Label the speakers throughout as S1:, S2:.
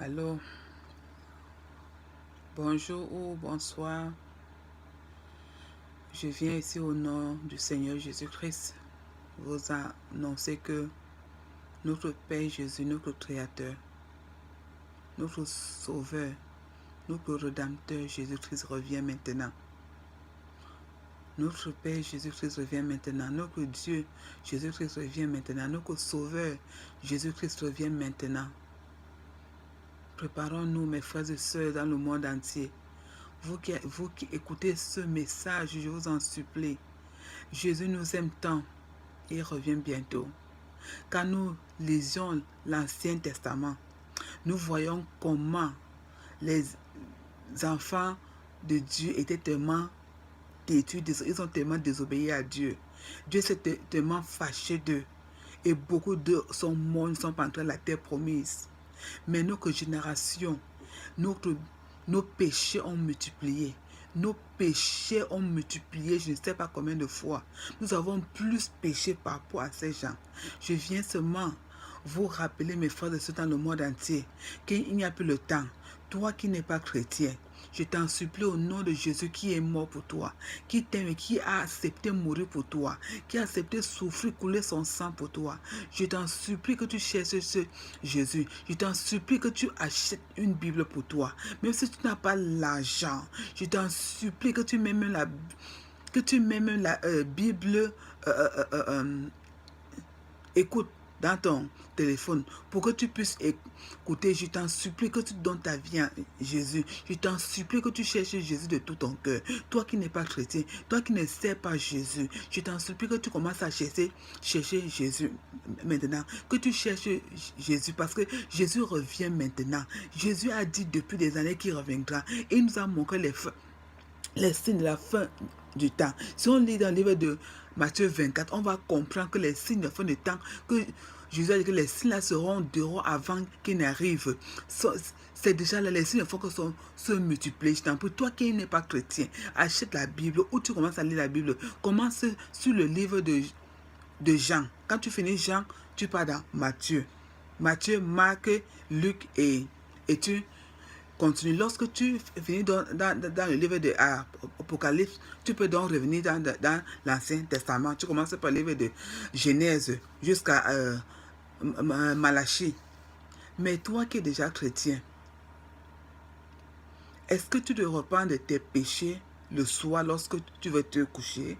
S1: Allô, bonjour ou bonsoir. Je viens ici au nom du Seigneur Jésus-Christ vous annoncer que notre Père Jésus, notre Créateur, notre Sauveur, notre Rédempteur Jésus-Christ revient maintenant. Notre Père Jésus-Christ revient maintenant. Notre Dieu Jésus-Christ revient maintenant. Notre Sauveur Jésus-Christ revient maintenant. Préparons-nous, mes frères et sœurs, dans le monde entier. Vous qui écoutez ce message, je vous en supplie. Jésus nous aime tant et il revient bientôt. Quand nous lisions l'Ancien Testament, nous voyons comment les enfants de Dieu étaient tellement têtus, ils ont tellement désobéi à Dieu. Dieu s'est tellement fâché d'eux. Et beaucoup d'eux sont morts, ne sont pas entrés à la terre promise. Mais notre génération, nos péchés ont multiplié. Nos péchés ont multiplié, je ne sais pas combien de fois. Nous avons plus péché par rapport à ces gens. Je viens seulement vous rappeler, mes frères et sœurs dans le monde entier, qu'il n'y a plus le temps. Toi qui n'es pas chrétien, je t'en supplie au nom de Jésus qui est mort pour toi, qui t'aime et qui a accepté mourir pour toi, qui a accepté souffrir, couler son sang pour toi. Je t'en supplie que tu cherches ce Jésus. Je t'en supplie que tu achètes une Bible pour toi. Même si tu n'as pas l'argent, je t'en supplie que tu mets même la Bible écoute dans ton téléphone pour que tu puisses écouter. Je t'en supplie que tu donnes ta vie à Jésus. Je t'en supplie que tu cherches Jésus de tout ton cœur. Toi qui n'es pas chrétien, toi qui ne sais pas Jésus, je t'en supplie que tu commences à chercher Jésus maintenant. Que tu cherches Jésus parce que Jésus revient maintenant. Jésus a dit depuis des années qu'il reviendra. Et il nous a montré les signes de la fin du temps. Si on lit dans le livre de Matthieu 24, on va comprendre que les signes de la fin du temps, que Jésus a dit que les signes là seront dehors avant qu'ils n'arrivent. C'est déjà là, les signes, il faut que se multiplient. Je t'en prie, toi qui n'es pas chrétien, achète la Bible ou tu commences à lire la Bible. Commence sur le livre de Jean. Quand tu finis Jean, tu pars dans Matthieu. Matthieu, Marc, Luc et tu continue. Lorsque tu finis dans le livre de Apocalypse, tu peux donc revenir dans l'Ancien Testament. Tu commences par le livre de Genèse jusqu'à Malachie. Mais toi qui es déjà chrétien, est-ce que tu te repens de tes péchés le soir lorsque tu veux te coucher?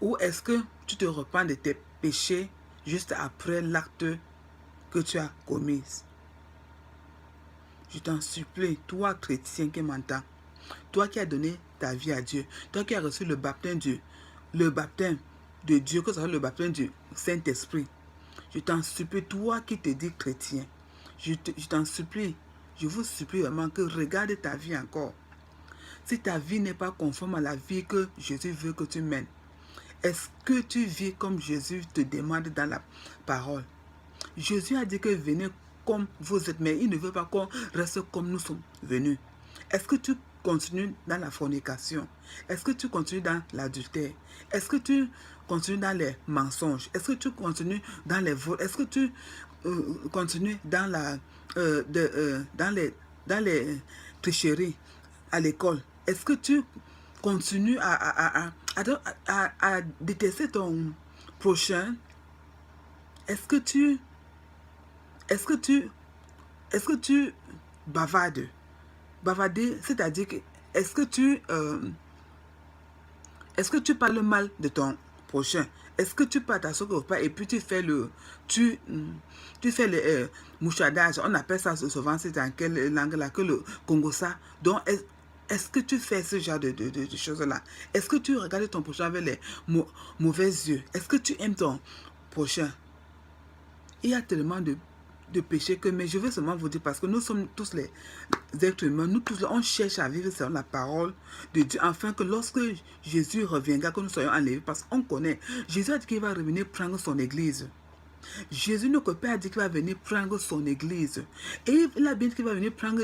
S1: Ou est-ce que tu te repens de tes péchés juste après l'acte que tu as commis? Je t'en supplie, toi chrétien qui m'entends, toi qui as donné ta vie à Dieu, toi qui as reçu le baptême de Dieu, que ce soit le baptême du Saint-Esprit, je t'en supplie, toi qui te dis chrétien, je t'en supplie, je vous supplie vraiment que regarde ta vie encore. Si ta vie n'est pas conforme à la vie que Jésus veut que tu mènes, est-ce que tu vis comme Jésus te demande dans la parole? Jésus a dit que venez comme vous êtes, mais il ne veut pas qu'on reste comme nous sommes venus. Est-ce que tu continues dans la fornication? Est-ce que tu continues dans l'adultère? Est-ce que tu continues dans les mensonges? Est-ce que tu continues dans les vols? Est-ce que tu continues dans dans les tricheries à l'école? Est-ce que tu continues à détester ton prochain? Est-ce que tu bavardes? Bavarder, c'est-à-dire que est-ce que tu parles mal de ton prochain? Est-ce que tu parles à ce repas et puis tu fais le mouchardage? On appelle ça souvent, c'est dans quelle langue là, que le Congo ça. Donc est-ce que tu fais ce genre de choses-là? Est-ce que tu regardes ton prochain avec les mauvais yeux? Est-ce que tu aimes ton prochain? Il y a tellement de péchés que, mais je veux seulement vous dire, parce que nous sommes tous les êtres humains, nous tous, on cherche à vivre selon la parole de Dieu, afin que lorsque Jésus reviendra, que nous soyons enlevés, parce qu'on connaît, Jésus a dit qu'il va revenir prendre son église. Jésus, notre Père, a dit qu'il va venir prendre son église. Et il a bien dit qu'il va venir prendre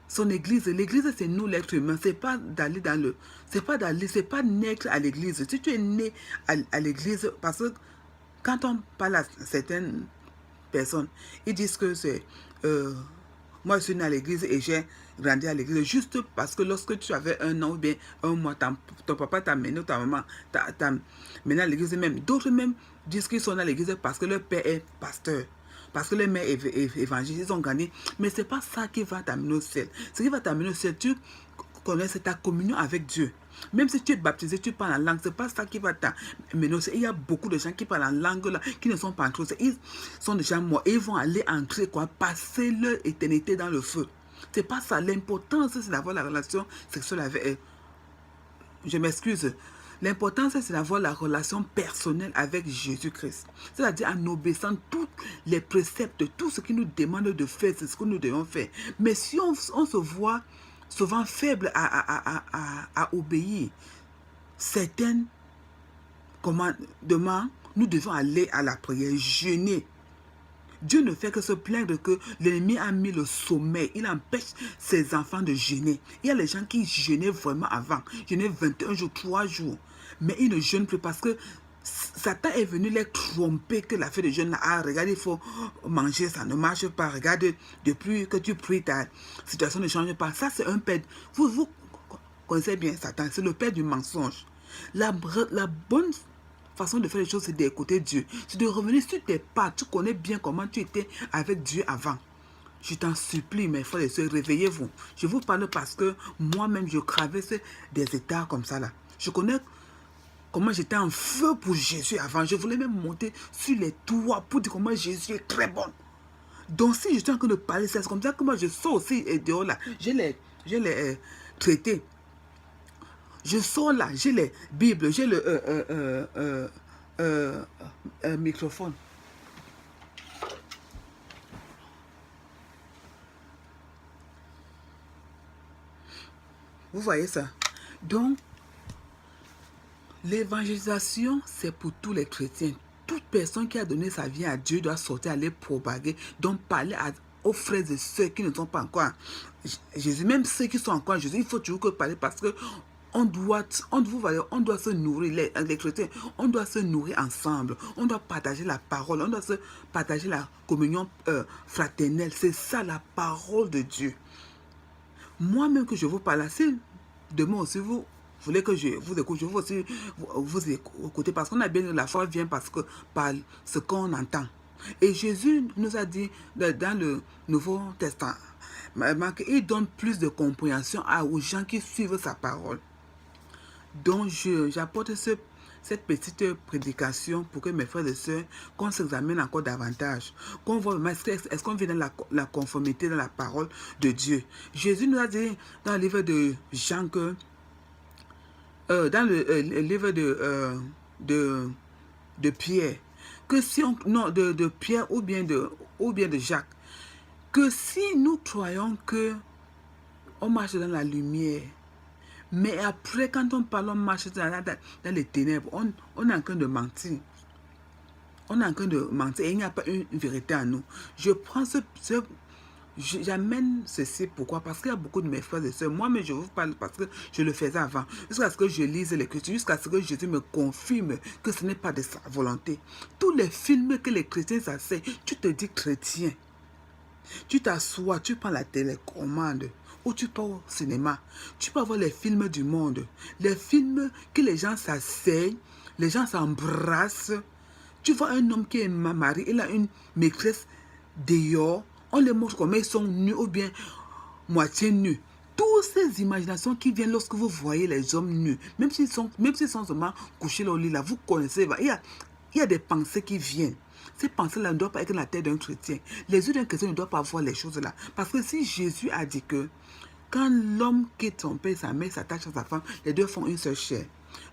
S1: son église. L'église, c'est nous, l'être humain. C'est pas d'aller dans le... C'est pas naître à l'église. Si tu es né à l'église, parce que quand on parle à certaines personnes, ils disent que c'est... moi, je suis né à l'église et j'ai grandi à l'église juste parce que lorsque tu avais 1 an ou bien 1 mois, ton papa t'a mené ou ta maman t'a mené à l'église même. D'autres même disent qu'ils sont à l'église parce que leur père est pasteur, parce que leur mère est évangéliste, ils ont grandi. Mais ce n'est pas ça qui va t'amener au ciel. Ce qui va t'amener au ciel, tu connais, c'est ta communion avec Dieu. Même si tu es baptisé, tu parles en langue, ce n'est pas ça qui va t'amener au ciel. Il y a beaucoup de gens qui parlent en langue là, qui ne sont pas entrés. Ils sont déjà morts et ils vont aller entrer, passer leur éternité dans le feu. Ce n'est pas ça. L'importance, c'est d'avoir la relation sexuelle avec eux. Je m'excuse. L'important, c'est d'avoir la relation personnelle avec Jésus-Christ. C'est-à-dire en obéissant tous les préceptes, tout ce qu'il nous demande de faire, c'est ce que nous devons faire. Mais si on se voit souvent faible à obéir certains commandements, nous devons aller à la prière, jeûner. Dieu ne fait que se plaindre que l'ennemi a mis le sommeil. Il empêche ses enfants de jeûner. Il y a les gens qui jeûnaient vraiment avant. Jeûnaient 21 jours, 3 jours. Mais ils ne jeûnent plus parce que Satan est venu les tromper que la fête de jeûne, ah, regarde, il faut manger, ça ne marche pas. Regarde, depuis que tu pries, ta situation ne change pas. Ça, c'est un père. Vous connaissez bien Satan, c'est le père du mensonge. La bonne façon de faire les choses, c'est d'écouter Dieu. C'est de revenir sur tes pas. Tu connais bien comment tu étais avec Dieu avant. Je t'en supplie, mes frères et sœurs, réveillez-vous. Je vous parle parce que moi-même, je traverse des états comme ça là. Je connais comment j'étais en feu pour Jésus avant. Je voulais même monter sur les toits pour dire comment Jésus est très bon. Donc si je suis en train de parler, c'est comme ça que moi je sors aussi dehors là. Je les traités. Je sors là, j'ai les Bibles, j'ai le microphone. Vous voyez ça? Donc, l'évangélisation, c'est pour tous les chrétiens. Toute personne qui a donné sa vie à Dieu doit sortir, aller propager, donc parler aux frères et sœurs qui ne sont pas encore Jésus. Même ceux qui sont encore Jésus, il faut toujours que parler parce que on doit se nourrir, les chrétiens, on doit se nourrir ensemble, on doit partager la parole, on doit se partager la communion fraternelle. C'est ça la parole de Dieu. Moi-même que je vous parle, si demain aussi vous voulez que je vous écoute, je veux aussi vous écouter parce qu'on a bien dit la foi vient par ce qu'on entend. Et Jésus nous a dit dans le Nouveau Testament qu'il donne plus de compréhension aux gens qui suivent sa parole. Donc, j'apporte cette petite prédication pour que mes frères et sœurs, qu'on s'examine encore davantage. Qu'on voit, est-ce qu'on vit dans la conformité dans la parole de Dieu. Jésus nous a dit dans le livre de Jean que, dans le livre de Pierre, que si on, non, de Pierre ou bien de Jacques, que si nous croyons que on marche dans la lumière, mais après, quand on parle, on marche dans les ténèbres, on est en train de mentir. On est en train de mentir et il n'y a pas une vérité en nous. Je prends j'amène ceci, pourquoi? Parce qu'il y a beaucoup de mes frères et sœurs, moi, mais je vous parle parce que je le faisais avant, jusqu'à ce que je lise l'Écriture, jusqu'à ce que Jésus me confirme que ce n'est pas de sa volonté. Tous les films que les chrétiens essaient, tu te dis chrétien. Tu t'assois, tu prends la télécommande, ou tu pars au cinéma, tu peux voir les films du monde, les films que les gens s'asseyent, les gens s'embrassent. Tu vois un homme qui est marié, il a une maîtresse dehors, on les montre comme ils sont nus ou bien moitié nus. Toutes ces imaginations qui viennent lorsque vous voyez les hommes nus, même s'ils sont seulement couchés au lit là, vous connaissez, il y a des pensées qui viennent. Ces pensées-là ne doivent pas être dans la tête d'un chrétien. Les yeux d'un chrétien ne doivent pas voir les choses là. Parce que si Jésus a dit que quand l'homme quitte son père et sa mère, s'attache à sa femme, les deux font une seule chair.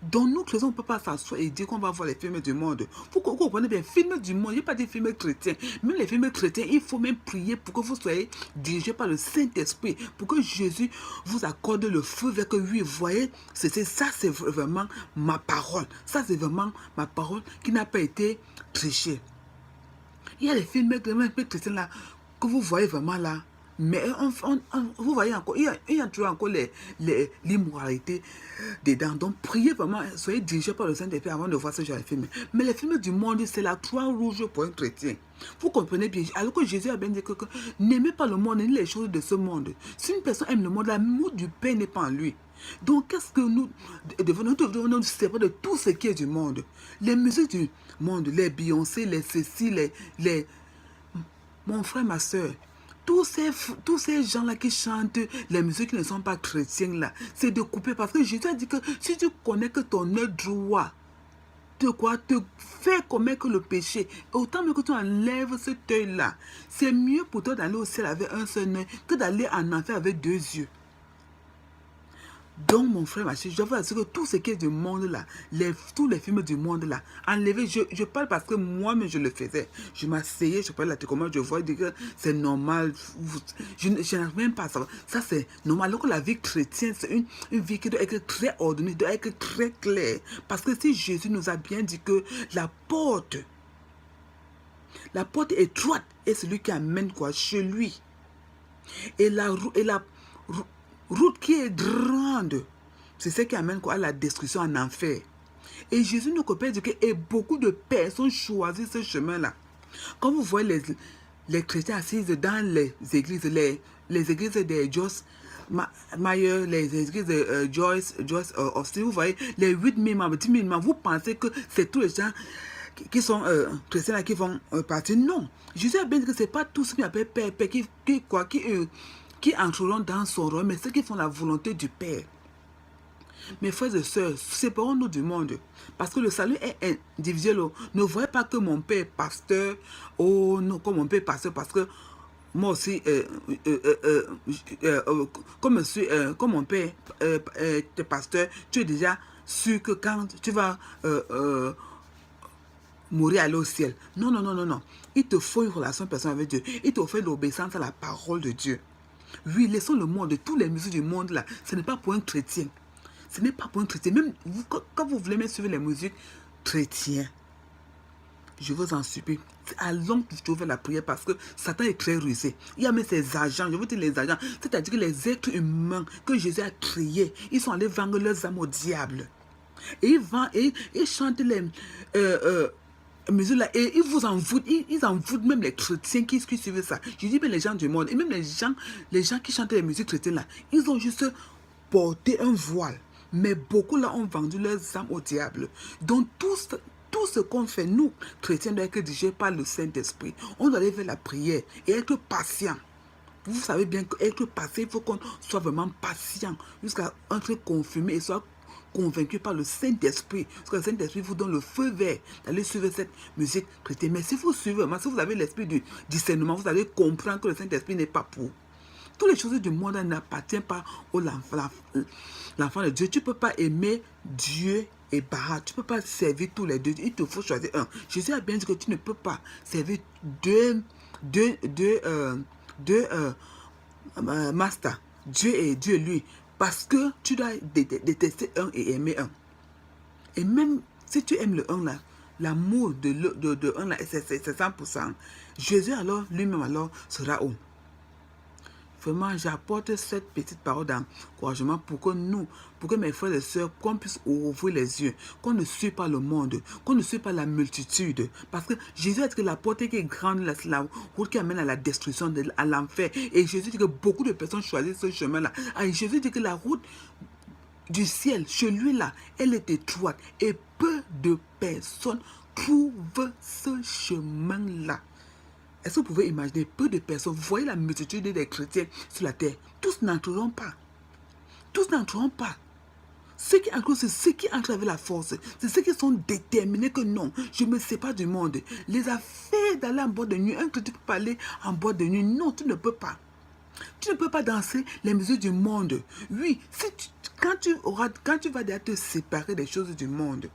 S1: Donc nous, chrétiens, on ne peut pas s'asseoir et dire qu'on va voir les films du monde. Vous comprenez bien, films du monde, il n'y a pas des films chrétiens. Même les films chrétiens, il faut même prier pour que vous soyez dirigés par le Saint-Esprit, pour que Jésus vous accorde le feu vers que oui, voyez, ça c'est vraiment ma parole. Ça c'est vraiment ma parole qui n'a pas été trichée. Il y a les films chrétiens là, que vous voyez vraiment là, Mais vous voyez encore, il y a toujours encore l'immoralité dedans. Donc priez vraiment, soyez dirigés par le Saint-Esprit avant de voir ce genre de film. Mais les films du monde, c'est la croix rouge pour un chrétien. Vous comprenez bien, alors que Jésus a bien dit que n'aimez pas le monde ni les choses de ce monde. Si une personne aime le monde, l'amour du Père n'est pas en lui. Donc, qu'est-ce que nous devons nous séparer de tout ce qui est du monde? Les musiques du monde, les Beyoncé, les ceci, les... Mon frère, ma soeur, tous ces gens-là qui chantent les musiques qui ne sont pas chrétiennes, là, c'est de couper. Parce que Jésus a dit que si tu connais que ton œil droit te fait commettre le péché, autant mieux que tu enlèves cet œil-là. C'est mieux pour toi d'aller au ciel avec un seul œil que d'aller en enfer avec 2 yeux. Donc, mon frère, ma chérie, je dois vous assurer que tout ce qui est du monde là, tous les films du monde là, enlevez, je parle parce que moi-même je le faisais. Je m'asseyais, je parlais là, comment je vois, je dis que c'est normal. Je n'arrive même pas à savoir. Ça, c'est normal. Alors que la vie chrétienne, c'est une vie qui doit être très ordonnée, doit être très claire. Parce que si Jésus nous a bien dit que la porte est étroite et celui qui amène quoi chez lui. Et la route qui est grande, c'est ce qui amène quoi à la destruction en enfer. Et Jésus nous compare dit que et beaucoup de personnes choisissent ce chemin-là. Quand vous voyez les chrétiens assis dans les églises, les églises de Joyce Meyer, les églises de Joyce Austin, vous voyez les 8 000 membres, 10 000 membres, vous pensez que c'est tous les gens qui sont chrétiens là qui vont partir. Non. Jésus a bien dit que ce n'est pas tous ceux qui appellent Père, qui entreront dans son royaume, mais ceux qui font la volonté du Père. Mes frères et sœurs, séparons-nous du monde. Parce que le salut est individuel. Ne voyez pas que mon père est pasteur. Oh non, comme mon père est pasteur. Parce que moi aussi, comme mon père est pasteur, tu es déjà sûr que quand tu vas mourir, aller au ciel. Non, non, non, non, non. Il te faut une relation personnelle avec Dieu. Il te faut l'obéissance à la parole de Dieu. Oui, laissons le monde, tous les musiques du monde là, ce n'est pas pour un chrétien. Ce n'est pas pour un chrétien. Même vous, quand vous voulez même suivre les musiques chrétiennes, je vous en supplie, allons plutôt vers la prière parce que Satan est très rusé. Il y a même ses agents, je vous dis les agents, c'est-à-dire que les êtres humains que Jésus a créés, ils sont allés vendre leurs âmes au diable. Et ils chantent les musiques là, et ils vous envoûtent, ils envoûtent même les chrétiens qui suivent ça. Je dis bien les gens du monde, et même les gens qui chantent les musiques chrétiennes là, ils ont juste porté un voile. Mais beaucoup là ont vendu leurs âmes au diable. Donc tout ce qu'on fait, nous, chrétiens, doit être dirigé par le Saint-Esprit. On doit aller vers la prière et être patient. Vous savez bien qu'être patient, il faut qu'on soit vraiment patient jusqu'à être confirmé et soit convaincu par le Saint-Esprit. Parce que le Saint-Esprit vous donne le feu vert d'aller suivre cette musique chrétienne. Mais si vous suivez, si vous avez l'esprit du discernement, vous allez comprendre que le Saint-Esprit n'est pas pour. Toutes les choses du monde n'appartiennent pas à l'enfant de Dieu. Tu ne peux pas aimer Dieu et Baal. Tu ne peux pas servir tous les deux. Il te faut choisir un. Jésus a bien dit que tu ne peux pas servir deux masters. Dieu et Dieu lui. Parce que tu dois détester un et aimer un. Et même si tu aimes le un là, l'amour de un là, c'est 100%. Jésus alors, lui-même alors, sera où? Vraiment, j'apporte cette petite parole d'encouragement pour que mes frères et sœurs, qu'on puisse ouvrir les yeux, qu'on ne suive pas le monde, qu'on ne suive pas la multitude. Parce que Jésus a dit que la porte qui est grande, la route qui amène à la destruction, à l'enfer. Et Jésus dit que beaucoup de personnes choisissent ce chemin-là. Et Jésus dit que la route du ciel, chez lui-là, elle est étroite. Et peu de personnes trouvent ce chemin-là. Est-ce que vous pouvez imaginer peu de personnes, vous voyez la multitude des chrétiens sur la terre, tous n'entreront pas. Tous n'entreront pas. Ceux qui entrent, c'est ceux qui entrent avec la force. C'est ceux qui sont déterminés que non, je me sépare du monde. Les affaires d'aller en boîte de nuit, un chrétien peut pas aller en boîte de nuit. Non, tu ne peux pas. Tu ne peux pas danser les musiques du monde. Oui, quand tu vas déjà te séparer des choses du monde,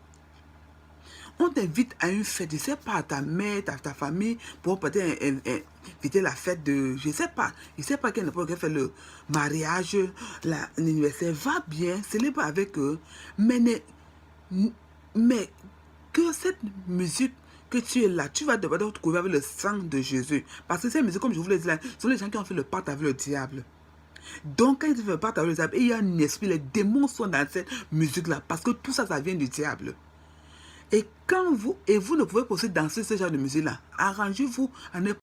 S1: on t'invite à une fête, je ne sais pas, à ta mère, à ta famille, pour peut-être inviter la fête de, je ne sais pas quelle époque fait le mariage, l'anniversaire, va bien, célèbre avec eux, mais que cette musique que tu es là, tu vas devoir te trouver avec le sang de Jésus. Parce que ces musiques, comme je vous l'ai dit là, ce sont les gens qui ont fait le pacte avec le diable. Donc, quand ils font le pacte avec le diable, il y a un esprit, les démons sont dans cette musique-là. Parce que tout ça, ça vient du diable. Et vous ne pouvez pas aussi danser ce genre de musique-là. Arrangez-vous à ne